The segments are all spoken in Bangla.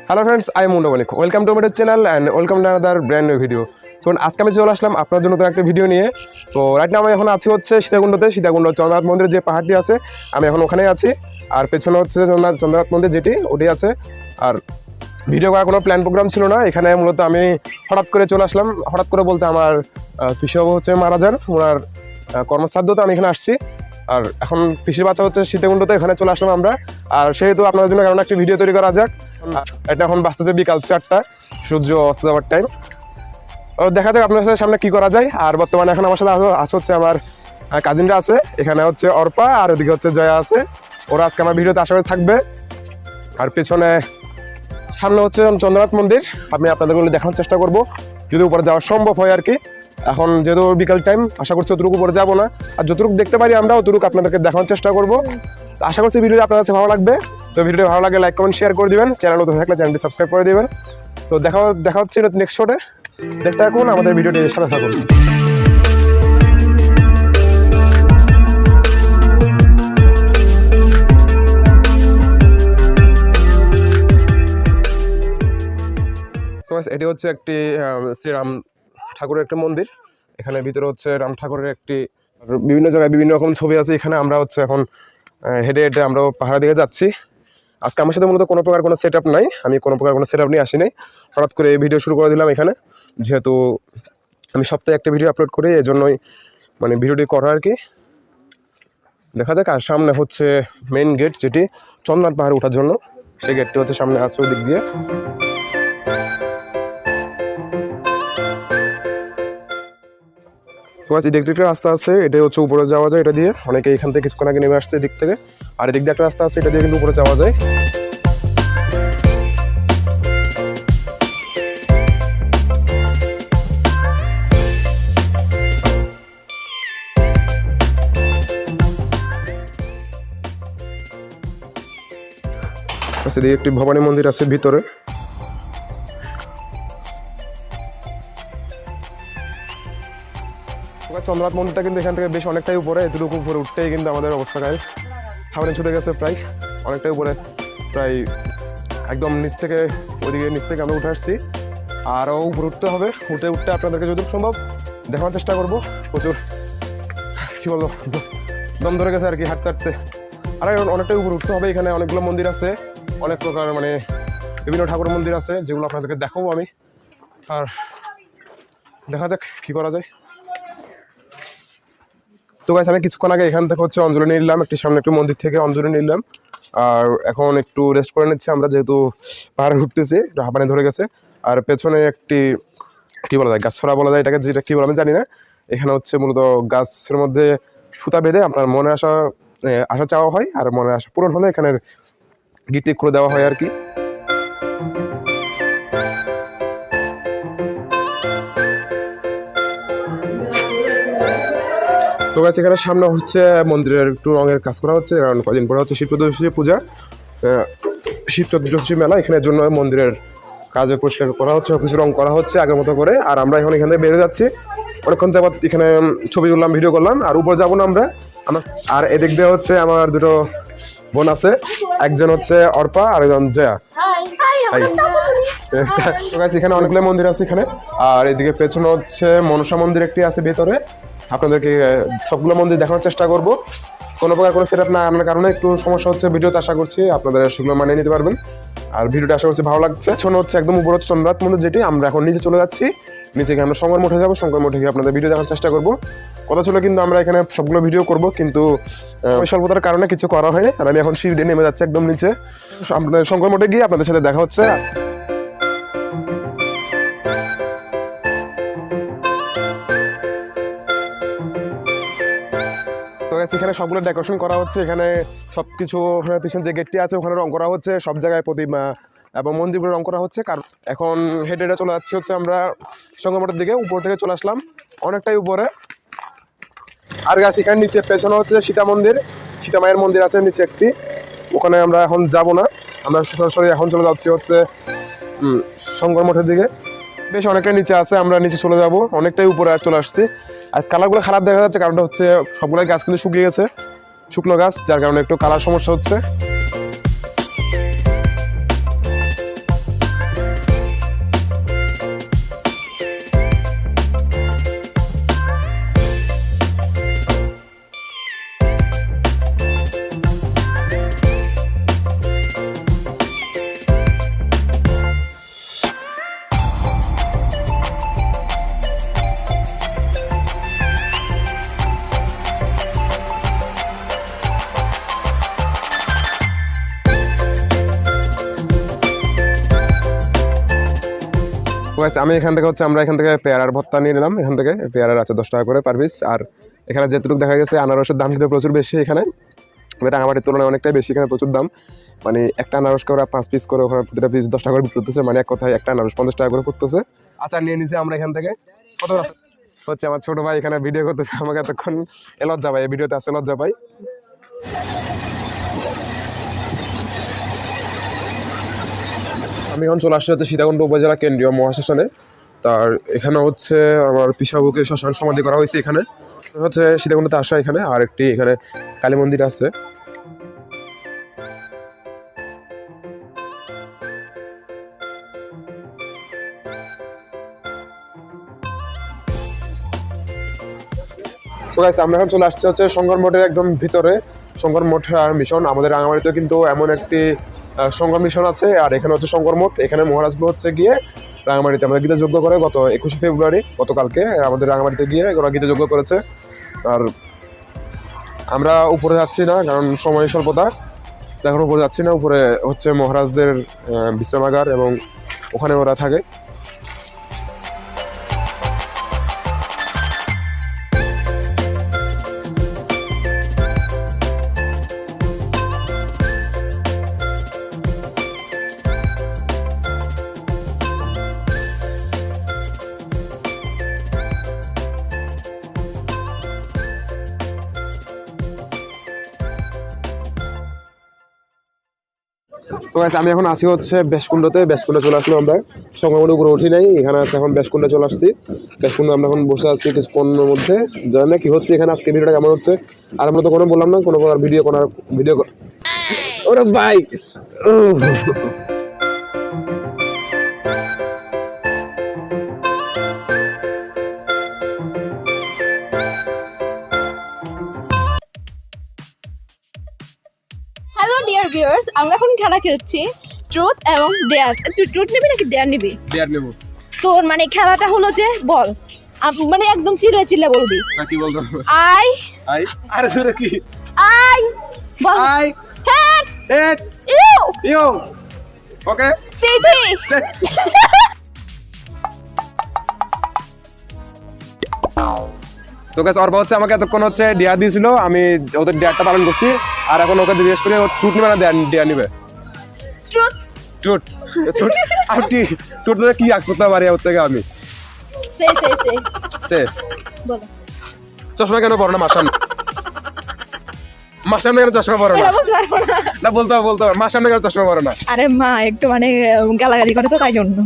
Hello friends, I am Munna. Welcome to my channel and welcome to another brand new video. তো আজকে আমি চলে আসলাম আপনার জন্য নতুন একটা ভিডিও নিয়ে। তো রাইট নাও আমি এখন আছি হচ্ছে সীতাকুণ্ডতে। সীতাকুণ্ড চন্দ্রনাথ মন্দিরের যে পাহাড়টি আছে আমি এখন ওখানেই আছি, আর পেছনে হচ্ছে চন্দ্রনাথ মন্দির যেটি ওটি আছে। আর ভিডিও করার কোনো প্ল্যান প্রোগ্রাম ছিল না, এখানে মূলত আমি হঠাৎ করে চলে আসলাম। হঠাৎ করে বলতে আমার পিসিবাবু হচ্ছে মারা যান, ওনার কর্মশ্রাদ্ধতে আমি এখানে আসছি। আর এখন পিসির বাচ্চা হচ্ছে সীতাকুণ্ডতে, এখানে চলে আসলাম আমরা। আর সেহেতু আপনাদের জন্য কারণ একটি ভিডিও তৈরি করা যাক। এটা এখন বাঁচতেছে বিকাল 4টা, সূর্য অস্ত যাওয়ার টাইম। দেখা যাক আপনার সাথে সামনে কি করা যায়। আর বর্তমানে এখন আমার সাথে আছে হচ্ছে আমার কাজিনরা আছে, এখানে হচ্ছে অর্পা আর ওদিকে হচ্ছে জয়া আছে। ওরা আজকে আমার ভিডিওতে আশা করে থাকবে। আর পেছনে সামনে হচ্ছে চন্দ্রনাথ মন্দির, আমি আপনাদেরগুলো দেখানোর চেষ্টা করব যদি উপরে যাওয়া সম্ভব হয় আর কি। এখন যেহেতু বিকাল টাইম, আশা করছি অতটুকু উপরে যাবো না, আর যতটুকু দেখতে পারি আমরা অতটুকু আপনাদেরকে দেখানোর চেষ্টা করবো। আশা করছি ভিডিওটি আপনার কাছে ভালো লাগবে। তো ভিডিওটি ভালো লাগলে লাইক কমেন্ট শেয়ার করে দিবেন, চ্যানেল নতুন থাকলে চ্যানেলটি সাবস্ক্রাইব করে দিবেন। তো দেখা হচ্ছে নেক্সট শোটে, দেখতে থাকুন, আমাদের ভিডিওটির সাথে থাকুন। এটি হচ্ছে একটি শ্রীরাম ঠাকুরের একটি মন্দির। এখানে ভিতরে হচ্ছে রাম ঠাকুরের একটি বিভিন্ন জায়গায় বিভিন্ন রকম ছবি আছে। এখানে আমরা হচ্ছে এখন হেঁটে হেঁটে আমরা পাহাড়ের দিকে যাচ্ছি। আজকে আমার সাথে মূলত কোনো প্রকার কোনো সেট আপ নাই, আমি কোনো প্রকার কোনো সেট আপ নিয়ে আসি নাই, হঠাৎ করে এই ভিডিও শুরু করে দিলাম এখানে। যেহেতু আমি সপ্তাহে একটা ভিডিও আপলোড করি, এই জন্যই মানে ভিডিওটি করা আর কি। দেখা যাক। আর সামনে হচ্ছে মেইন গেট, যেটি চন্দ্রনাথ পাহাড়ে ওঠার জন্য, সেই গেটটি হচ্ছে সামনে আছে ওই দিক দিয়ে। তো এই দিক দিয়ে একটা রাস্তা আছে, এটাই হচ্ছে উপরে যাওয়া যায়। এটা দিয়ে অনেকে এখান থেকে কিছুক্ষণ আগে নেমে আসছে এদিক থেকে। আর এদিক দিয়ে একটা রাস্তা আছে, এটা দিয়ে কিন্তু উপরে যাওয়া যায়। এদিকে একটি ভবানী মন্দির আছে ভিতরে। চন্দ্রনাথ মন্দিরটা কিন্তু এখান থেকে বেশ অনেকটাই উপরে, এতটুকু উপরে উঠতেই কিন্তু আমাদের অবস্থাকাল সামনে ছুটে গেছে, প্রায় অনেকটাই উপরে, প্রায় একদম নিচ থেকে ওইদিকে নিচ থেকে আমরা উঠে আসছি। আরও উপরে উঠতে হবে, উঠে আপনাদেরকে যতটুকু সম্ভব দেখানোর চেষ্টা করবো। প্রচুর কী বলবো, দম ধরে গেছে আর কি হাঁটতে হাঁটতে। আর অনেকটাই উপরে উঠতে হবে। এখানে অনেকগুলো মন্দির আছে, অনেক প্রকার মানে বিভিন্ন ঠাকুর মন্দির আছে, যেগুলো আপনাদেরকে দেখাবো আমি। আর দেখা যাক কী করা যায়। তো গাইস, আমি কিছুক্ষণ আগে এখান থেকে হচ্ছে অঞ্জলি নিলাম, একটি সামনে একটু মন্দির থেকে অঞ্জলি নিলাম। আর এখন একটু রেস্ট করে নিচ্ছি আমরা, যেহেতু পাহাড়ে উঠতেছি, একটু হাঁপানি ধরে গেছে। আর পেছনে একটি কী বলা যায়, গাছছড়া বলা যায় এটাকে, যেটা কী বলা আমি জানি না। এখানে হচ্ছে মূলত গাছের মধ্যে সুতা বেঁধে আপনার মনে আশা চাওয়া হয়, আর মনে আশা পূরণ হলে এখানের গিটটি খুলে দেওয়া হয় আর কি। তো গাছ এখানে সামনে হচ্ছে মন্দিরের একটু রঙের কাজ করা হচ্ছে, কারণ কদিন পরে হচ্ছে শিব চতুর্দশী পূজা, শিব চতুর্দশী মেলা। এখানের জন্য মন্দিরের কাজে পরিষ্কার করা হচ্ছে, কিছু রং করা হচ্ছে আগের মতো করে। আর আমরা এখন এখান থেকে বেরিয়ে যাচ্ছি। অনেকক্ষণ যাবত এখানে ছবি তুললাম, ভিডিও করলাম। আর উপরে যাবো না আমরা। আর এদিক দিয়ে হচ্ছে আমার দুটো বোন আছে, একজন হচ্ছে অর্পা আর একজন জয়া। এখানে অনেকগুলো মন্দির আছে এখানে। আর এদিকে পেছনে হচ্ছে মনসা মন্দির একটি আছে ভেতরে। আপনাদেরকে সবগুলো মন্দির দেখানোর চেষ্টা করব। কোনো প্রকার কোনো সেট আপ না আনার কারণে একটু সমস্যা হচ্ছে ভিডিওতে, আশা করছি আপনারা সেগুলো মানিয়ে নিতে পারবেন। আর ভিডিওটা আশা করছি ভালো লাগছে। শোনো হচ্ছে একদম উপরে হচ্ছে চন্দ্রনাথ মন্দির, যেটি আমরা এখন নিচে চলে যাচ্ছি। নিচে গিয়ে আমরা শঙ্কর মঠে যাবো, শঙ্কর মঠে গিয়ে আপনাদের ভিডিও দেখার চেষ্টা করবো। কথা ছিল কিন্তু আমরা এখানে সবগুলো ভিডিও করব, কিন্তু স্বল্পতার কারণে কিছু করা হয়নি। আর আমি এখন সিঁড়ি দিয়ে নেমে যাচ্ছি একদম নিচে। আপনাদের শঙ্কর মঠে গিয়ে আপনাদের সাথে দেখা হচ্ছে। এখানে সবগুলো ডেকোরেশন করা হচ্ছে, এখানে সবকিছু পিছনে যে গেটটি আছে ওখানে রং করা হচ্ছে, সব জায়গায় প্রতিমা এবং মন্দিরগুলো রং করা হচ্ছে। কারণ এখন হেঁটে হেঁটে চলে যাচ্ছি হচ্ছে আমরা শঙ্করমঠের দিকে। উপর থেকে চলে আসলাম অনেকটাই উপরে। আর গাছ এখানে নিচে পেছনে হচ্ছে সীতা মন্দির, সীতা মায়ের মন্দির আছে নিচে একটি, ওখানে আমরা এখন যাব না। আমরা সরাসরি এখন চলে যাচ্ছি হচ্ছে শঙ্করমঠের দিকে। বেশ অনেকটাই নিচে আছে, আমরা নিচে চলে যাব, অনেকটাই উপরে আর চলে আসছি। আর কালারগুলো খারাপ দেখা যাচ্ছে, কারণটা হচ্ছে সবগুলো গাছ কিন্তু শুকিয়ে গেছে, শুকনো গাছ, যার কারণে একটু কালার সমস্যা হচ্ছে। আমি এখান থেকে আমরা এখান থেকে পেয়ারার ভর্তা নিয়ে নিলাম। এখান থেকে পেয়ারার আছে 10 টাকা করে পার পিস। আর এখানে যেটুকু দেখা গেছে আনারসের দাম কিন্তু প্রচুর বেশি এখানে, রাঙামাটির তুলনায় অনেকটাই বেশি, এখানে প্রচুর দাম। মানে একটা আনারসকে ওরা 5 পিস করে, ওখানে প্রতিটা পিস 10 টাকা করে বিক্রি করতেছে। মানে এক কথায় একটা আনারস 50 টাকা করে পড়তেছে। আচার নিয়ে নিয়েছি আমরা এখান থেকে। কত আছে হচ্ছে আমার ছোট ভাই এখানে ভিডিও করতেছে, আমাকে এতক্ষণ লজ্জা পাই, এই ভিডিওতে আসতে লজ্জা পাই। আমি এখন চলে আসছি হচ্ছে সীতাকুণ্ড উপজেলা কেন্দ্রীয় মহাশ্মশানে। তার এখানে হচ্ছে আমার পিসাবুকে শ্মশান সমাধি করা হয়েছে। এখানে হচ্ছে সীতাকুণ্ডতে আসা এখানে, আর একটি এখানে কালী মন্দির আছে। আমরা এখন চলে আসছি হচ্ছে শঙ্কর মঠের একদম ভিতরে। শঙ্কর মঠ মিশন আমাদের রাঙামাটিতে কিন্তু এমন একটি শঙ্কর মিশন আছে, আর এখানে হচ্ছে শঙ্কর মঠ। এখানে মহারাজগুলো হচ্ছে গিয়ে রাঙামাটিতে আমাদের গীতা যজ্ঞ করে গত 21শে ফেব্রুয়ারি, গতকালকে আমাদের রাঙামাটিতে গিয়ে ওরা গীতা যজ্ঞ করেছে। আর আমরা উপরে যাচ্ছি না, কারণ সময় স্বল্পতা, এখন উপরে যাচ্ছি না। উপরে হচ্ছে মহারাজদের বিশ্রামাগার এবং ওখানে ওরা থাকে। তো গাইস আমি এখন আছি হচ্ছে বেশকুণ্ডতে। বেশকুণ্ডে চলে আসলাম আমরা, সংগমের উপরে উঠি নাই, এখানে আছে এখন বেশকুণ্ডে চলে আসছি। বেশকুণ্ডে আমরা এখন বসে আছি কিছুক্ষণের মধ্যে, জানি না কি হচ্ছে এখানে, আজকে ভিডিওটা কেমন হচ্ছে। আর আমরা তো কোনো বললাম না কোনো প্রকার ভিডিও ওরে ভাই ভিউয়ার্স, আমরা এখন খেলা খেলছি ট্রুথ এবং ডেয়ার। তুই ট্রুথ নিবি নাকি ডেয়ার নিবি? ডেয়ার নেব। তোর মানে খেলাটা হলো যে বল, মানে একদম চিল্লা চিল্লা বলবি। কি বলতো? আই আই আরে সুরে কি? আই বল। আই হেড হেড ইউ ইউ ওকে দিদি। তো গাইস অর্বা হচ্ছে আমাকে এতক্ষণ হচ্ছে ডেয়ার দিয়েছিল, আমি ওদের ডেয়ারটা পালন করছি। আর এখন ওকে জিজ্ঞেস করে ও ট্রুথ নিবে না ডেয়ার নিবে? ট্রুথ ট্রুথ ট্রুথ আর ট্রুথ কি আক্স করতে পারি ওর থেকে আমি? সে বলো চশমা কেন পরো না? মার সামনে কেন চশমা পরো না? না বলতে হবে মার সামনে কেন চশমা পরো না? আরে মা একটু মানে গালাগালি করে তো, তাই জন্য।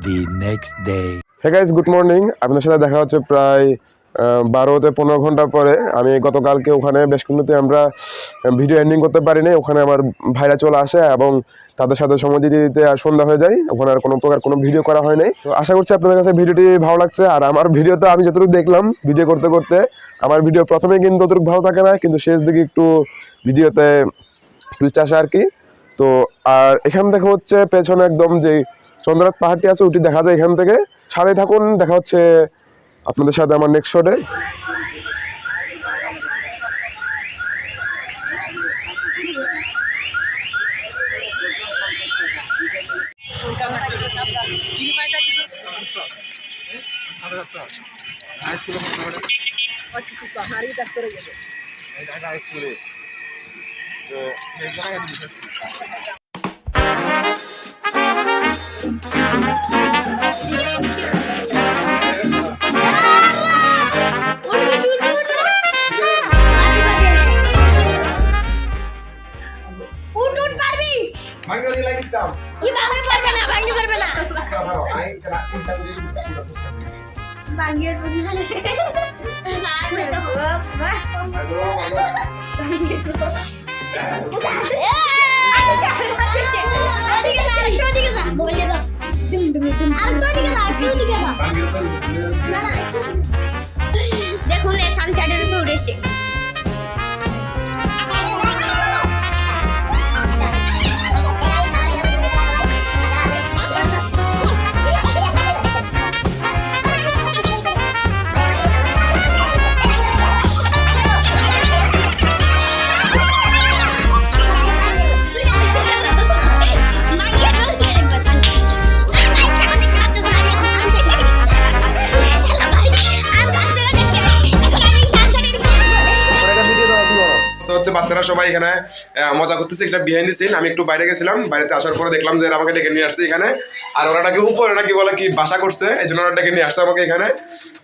The next day. Hey guys, good morning. আপনার সাথে দেখা হচ্ছে প্রায় 12-15 ঘন্টা পরে। আমি গতকালকে ওখানে বেশকুণ্ডতে আমরা ভিডিও এন্ডিং করতে পারিনি, ওখানে আমার ভাইরা চলে আসে এবং তাদের সাথে সময় দিতে দিতে আর সন্ধ্যা হয়ে যায়। ওখানে আর কোনো প্রকার কোনো ভিডিও করা হয় নাই। তো আশা করছি আপনাদের কাছে ভিডিওটি ভালো লাগছে। আর আমার ভিডিওতে আমি যতটুকু দেখলাম ভিডিও করতে করতে, আমার ভিডিও প্রথমে কিন্তু ততটুকু ভালো থাকে না, কিন্তু শেষ দিকে একটু ভিডিওতে টুইস্ট আসে আর কি। তো আর এখান থেকে হচ্ছে পেছনে একদম যে চন্দ্রনাথ পাহাড়টি আছে ওটি দেখা যায় এখান থেকে। সাথে থাকুন, দেখা হচ্ছে আপনাদের সাথে আমার নেক্সট শটে। দেখুন সানসেটের উপর উঠেছে বাচ্চারা সবাই এখানে মজা করতেছে, একটা বিহাইন্ড দি সিন। আমি একটু বাইরে গেছিলাম, বাইরেতে আসার পরে দেখলাম যে আমাকে ডেকে নিয়ে আসছে এখানে, আর ওরা নাকি উপরে নাকি বলে কি বাসা করছে, এই জন্য ওরা ডেকে নিয়ে আসছে আমাকে এখানে।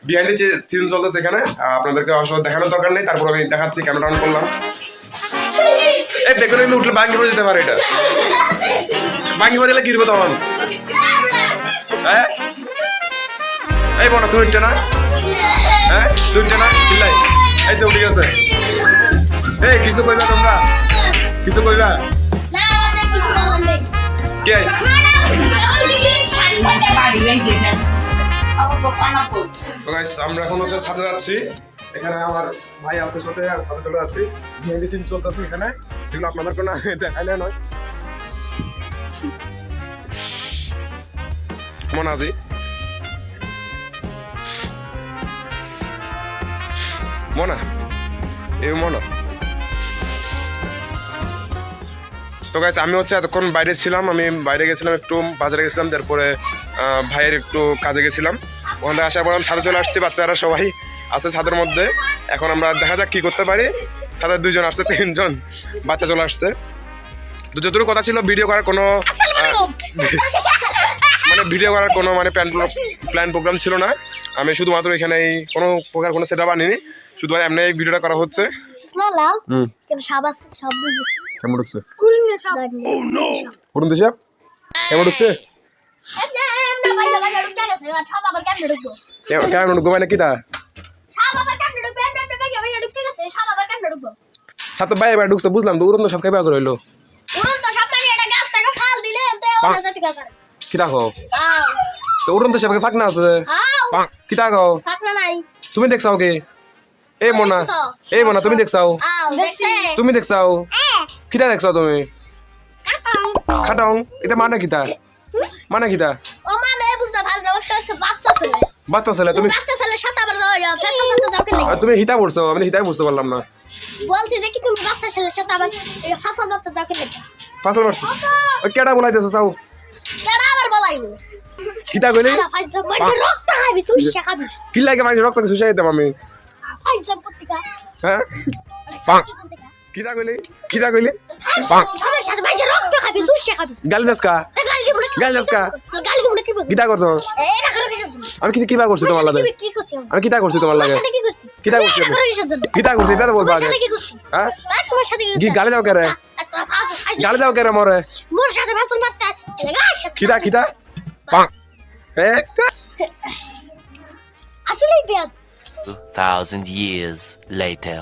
বিহাইন্ড দি সিন চলতেছে এখানে, আপনাদেরকে আসলে দেখানোর দরকার নেই, তারপর আমি দেখাচ্ছি কেন ডাউন করলাম। এই বেগুনে কিন্তু উঠলে ভাঙ্গি পড়ে যেতে পারে, এটা ভাঙ্গি পড়ে গেলে কি দিব তখন? হ্যাঁ এই বোনা তুই উঠছে না, হ্যাঁ তুই উঠছে না, দিলাই এই তো উঠে গেছে। এই কিছু কইবা তোমরা, কিছু কইবা কে? আমরা এখন হচ্ছে ছাদে যাচ্ছি, এখানে আমার ভাই আছে সাথে, আর ছাদে চলে যাচ্ছি। বিহাইন্ড দি সিন চলতেছে এখানে, যেগুলো আপনাদের কোনো দেখাইলে নয়। মনাজি মনা এই মনা। তো গাইস আমি হচ্ছে এতক্ষণ বাইরে ছিলাম, আমি বাইরে গেছিলাম, একটু বাজারে গেছিলাম, তারপরে ভাইয়ের একটু কাজে গেছিলাম। ওখান থেকে আসার পর আমি ছাদে চলে আসছি, বাচ্চারা সবাই আছে ছাদের মধ্যে। এখন আমরা দেখা যাক কি করতে পারি। ছাদে 2 জন আসছে, 3 জন বাচ্চা চলে আসছে। তো যতটুকু কথা ছিল ভিডিও করার কোনো মানে প্ল্যান প্রোগ্রাম ছিল না। আমি শুধুমাত্র এখানে কোনো প্রকার কোনো সেটআপ আনিনি, শুধুমাত্র এমনি এই ভিডিওটা করা হচ্ছে। কেমন ঢুকছে? উড়ুন দেশাব কেমন ঢুকছে? কেমন ঢুকবো মানে কি তা? সাত ভাই এবার ঢুকছে বুঝলাম, তো উড়ুন তো সব খাইবা করে হইলো। কি দেখো তো উড়ুন তো সবকে ফাঁক না আছে, কি দেখো তুমি দেখছাও কি? এই মোনা, এই মোনা তুমি দেখছাও? তুমি দেখছাও? কিতা দেখছাও তুমি? খাটাং এটা মানে কিতা? মানে কিতা? ও মানে বুঝতে পারছো বাচ্চা ছেলে, বাচ্চা ছেলে। তুমি বাচ্চা ছেলের সাথে আবার ফ্যাশন করতে যাও কেন? তুমি হিতা পড়ছো, আমি হিতাই বুঝতে পারলাম না। বলছি যে কি তুমি বাচ্চা ছেলের সাথে আবার ফ্যাশন করতে যাও কেন? ফাসল মারছো ওই কেডা বলাইতেছ চাও? কেডা আবার বলাইবো? কিতা কইলি? ফাইজলাম মাইছে রক্ত খাবি, সুশা খাবি। কি লাগে মাইছে রক্ত সুশাই দিতাম আমি? ফাইজলাম পত্রিকা হ্যাঁ পাক কিতা কইলি? কিতা কইলি? পাক সবার সাথে মাইছে রক্ত খাবি, সুশা খাবি। গালি দাসকা, গালি দাসকা, গালি দিমু কি বল? কিতা করছো? এটা করো কিছু আমি কিবা করছি তোমার লাগে? কি করছি আমি কিতা করছি তোমার লাগে? কি করছি? কিতা করছি? এটা করো কিছু জন্য কিতা করছি এটা তো বলবা আগে। কি করছি? হ্যাঁ তোমার সাথে কি কি গালি দাও করে? গালি দাও করে মরে? মোর সাথে ভাষণ মারতে আসি। কিতা কিতা? পাক একটা আসলেই বেয়াদ। 2,000 years later.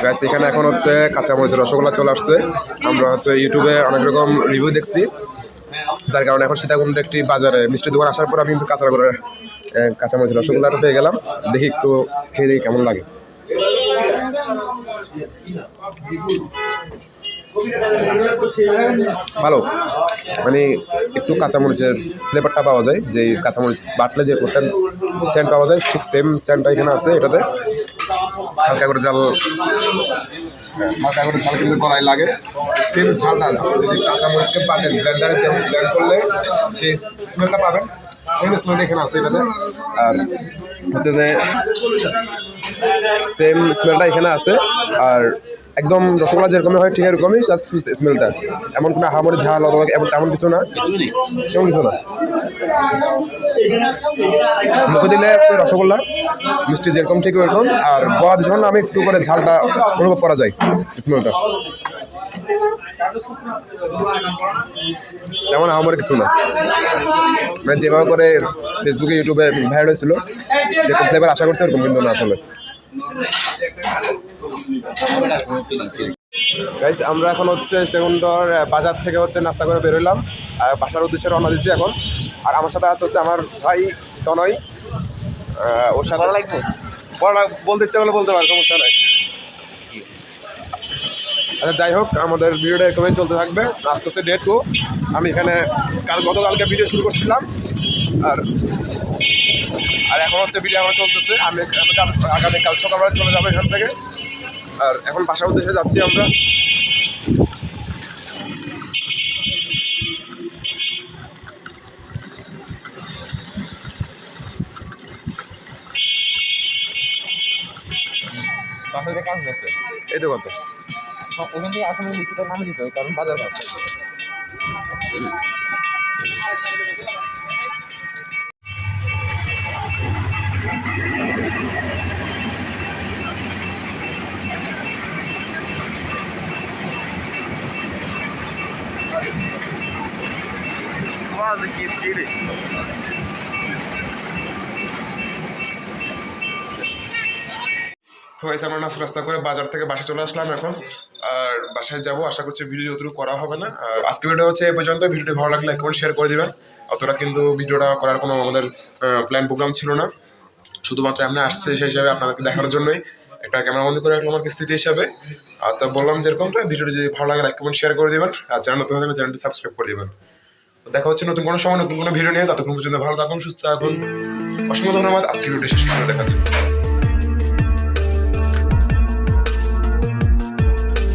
গাইস এখানে এখন হচ্ছে কাঁচামরিচের রসগোল্লা চলে আসছে। আমরা হচ্ছে ইউটিউবে অনেক রকম রিভিউ দেখছি, যার কারণে এখন সীতাকুণ্ড একটি বাজারে মিষ্টি দোকান আসার পর আমি কিন্তু কাঁচামরিচের রসগোল্লাটা পেয়ে গেলাম। দেখি একটু খেয়ে দেখি কেমন লাগে। ভালো মানে একটু কাঁচামরিচের ফ্লেভারটা পাওয়া যায়, যে কাঁচামরিচ বাটলে যে সেন্ট পাওয়া যায় ঠিক সেম সেন্টটা এখানে আছে এটাতে। হালকা করে ঝাল, হালকা করে ঝাল কিন্তু কড়াই লাগে, সেম ঝালটা যদি কাঁচামরিচকে বাটেন ব্লেন্ডারে যেমন ব্লেন্ড করলে যে স্মেলটা পাবেন সেম স্মেলটা এখানে আছে এটাতে। আর হচ্ছে যে সেম স্মেলটা এখানে আছে। আর একদম রসগোল্লা যেরকমই হয় ঠিক এরকমই জাস্ট ফিশ স্মেলটা, এমন কোনো আহামরি ঝাল অথবা তেমন কিছু না, তেমন কিছু না। মুখে দিলে হচ্ছে রসগোল্লা মিষ্টি যেরকম ঠিক ওরকম, আর গলা যখন আমি একটু করে ঝালটা অনুভব করা যায় স্মেলটা, তেমন আহামরি কিছু না। মানে যেভাবে করে ফেসবুকে ইউটিউবে ভাইরাল হয়েছিল যেরকম ফ্লেভার আশা করছি ওরকম কিন্তু না আসলে। গাইস আমরা এখন হচ্ছে সীতাকুণ্ডর বাজার থেকে হচ্ছে নাস্তা করে বেরোলাম, আর বাসার উদ্দেশ্যে রওনা দিচ্ছি এখন। আর আমার সাথে আছে হচ্ছে আমার ভাই তনয়, ওর সাথে বলতে ইচ্ছা করলে বলতে পারে, সমস্যা নাই। আচ্ছা যাই হোক, আমাদের ভিডিওটা এরকমই চলতে থাকবে। আজকে হচ্ছে ডে 2, আমি এখানে গতকালকে ভিডিও শুরু করছিলাম, আর এখন হচ্ছে ভিডিও আমার চলতেছে। আমি আগামীকাল সকালবেলা চলে যাবো এখান থেকে। আর এখন বাসার উদ্দেশ্যে যাচ্ছি আমরা। এই তো কত ওখান থেকে আসলে লিখিটা নামে দিতে হয়, কারণ বাজার আছে। তো এসে আমরা রাস্তা করে বাজার থেকে বাসায় চলে আসলাম এখন। আর বাসায় যাবো, আশা করছি ভিডিও যতটুকু করা হবে না। আর আজকে ভিডিও হচ্ছে এই পর্যন্ত। ভিডিওটি ভালো লাগলে কমেন্ট শেয়ার করে দিবেন। অতটা কিন্তু ভিডিওটা করার কোনো আমাদের প্ল্যান প্রোগ্রাম ছিল না, শুধুমাত্র আমরা আসছে সেই হিসাবে আপনাদেরকে দেখার জন্যই একটা ক্যামেরা বন্ধ করে রাখলাম আমার স্মৃতি হিসাবে। আর তো বললাম যেরকমটা, ভিডিওটি যদি ভালো লাগে লাইক কমেন্ট শেয়ার করে দিবেন, আর চ্যানেল নতুন হলে চ্যানেলটি সাবস্ক্রাইব করে দিবেন। দেখা হচ্ছে নতুন কোনো সময় নতুন কোনো ভিডিও নিয়ে। ততক্ষণ পর্যন্ত ভালো থাকুন, সুস্থ থাকুন। অসংখ্য ধন্যবাদ আজকে ভিডিওটি শেষ করে দেখার জন্য।